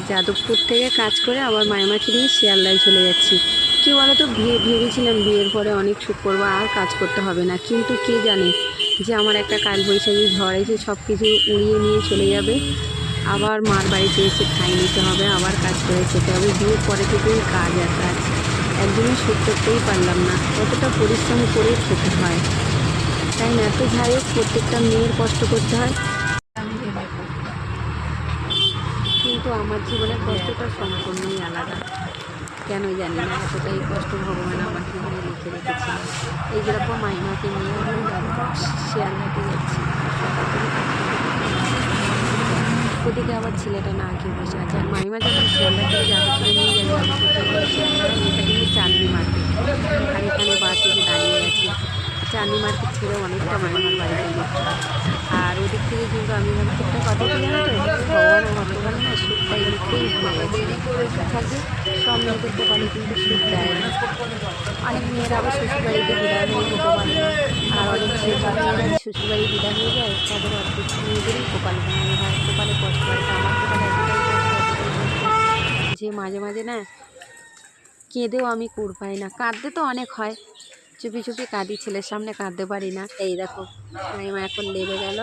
যাদবপুর থেকে কাজ করে আবার মাইমাকে নিয়ে শিয়ালদায় চলে যাচ্ছি। কি বলতো, ভেবেছিলাম বিয়ের পরে অনেক সুখ করবো, আর কাজ করতে হবে না, কিন্তু কে জানে যে আমার একটা কালবৈশাখী ঝড় এসে সব কিছু উড়িয়ে নিয়ে চলে যাবে। আবার মার বাড়িতে এসে খাই নিতে হবে, আবার কাজ করে খেতে হবে। বিয়ের পরে থেকেই কাজ আর কাজ, একদিনও সুখ করতেই পারলাম না। কতটা পরিশ্রম করে খেতে হয়, তাই না? তো যাই হোক, প্রত্যেকটা মেয়ের কষ্ট করতে হয়, কিন্তু আমার জীবনের কষ্টটা সম্পূর্ণই আলাদা। কেন জানি না, এতটাই কষ্ট ভগবান আমার জীবনে লিখে রেখেছিলেন। এই যেরকম মাইমাকে নিয়ে আমি শিয়ালদাতে যাচ্ছি, সকাল থেকে কাজ করতে করতে ওদিকে আবার ছেলেটা না খেয়ে বসে আছে। আর মাইমা যখন শিয়ালদা থেকে যাদবপুরে নিয়ে যাবে, আমি কোথায় যাবো? শিয়ালদা, এটা কিন্তু চাঁদনি মার্কেট। আর এখানে বাস এসে দাঁড়িয়ে আছে। চাঁদনি মার্কেট ছেড়ে অনেকটা মাইমার বাড়িতে যেতে। আর ওদিক থেকে কিন্তু আমি ভাবছি একটা কথা, কি জানো তো, ভগবান আমার কপালে না সুখটা এমনিতেই হয়ে গেছে। থাকবে সব মেয়েদের কপালে কিন্তু সুখ দেয় না। অনেক মেয়েরা আবার শ্বশুরবাড়িতে বিদায় হয়ে যেতে পারে না। আর অনেক যেসব মেয়েরা শ্বশুরবাড়ি বিদায় হয়ে যায়, তাদের অর্ধেক মেয়েদেরই কপাল ভাঙানো হয়, কপালে কষ্ট হয়। তা আমার কপালে এতটাই কষ্ট, এতটাই কষ্ট যে মাঝে মাঝে না কেঁদেও আমি কুড় পাই না। কাঁদতে তো অনেক হয়, চুপি চুপি কাঁদি, ছেলের সামনে কাঁদতে পারি না। এই দেখো, মাইমা এখন লেবে গেল।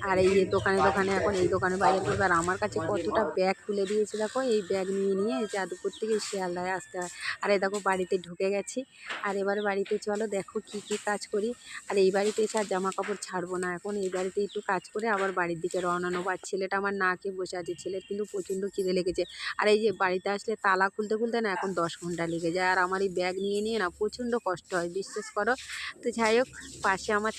আর এই যে দোকানে দোকানে এখন এই দোকানে বাজার করবে। আর আমার কাছে কতটা ব্যাগ তুলে দিয়েছে দেখো, এই ব্যাগ নিয়ে নিয়ে যাদবপুর থেকে শিয়ালদায় আসতে হয়। আর এই দেখো বাড়িতে ঢুকে গেছি। আর এবার বাড়িতে চলো দেখো কি কি কাজ করি। আর এই বাড়িতে এসে আর জামা কাপড় ছাড়বো না, এখন এই বাড়িতে একটু কাজ করে আবার বাড়ির দিকে রওনা নেবো। আর ছেলেটা আমার না খেয়ে বসে আছে, ছেলের কিন্তু প্রচণ্ড খিদে লেগেছে। আর এই যে বাড়িতে আসলে তালা খুলতে খুলতে না এখন 10 ঘন্টা লেগে যায়। আর আমার এই ব্যাগ নিয়ে নিয়ে না প্রচণ্ড কষ্ট হয়, বিশ্বাস করো। তো যাই হোক, পাশে আমার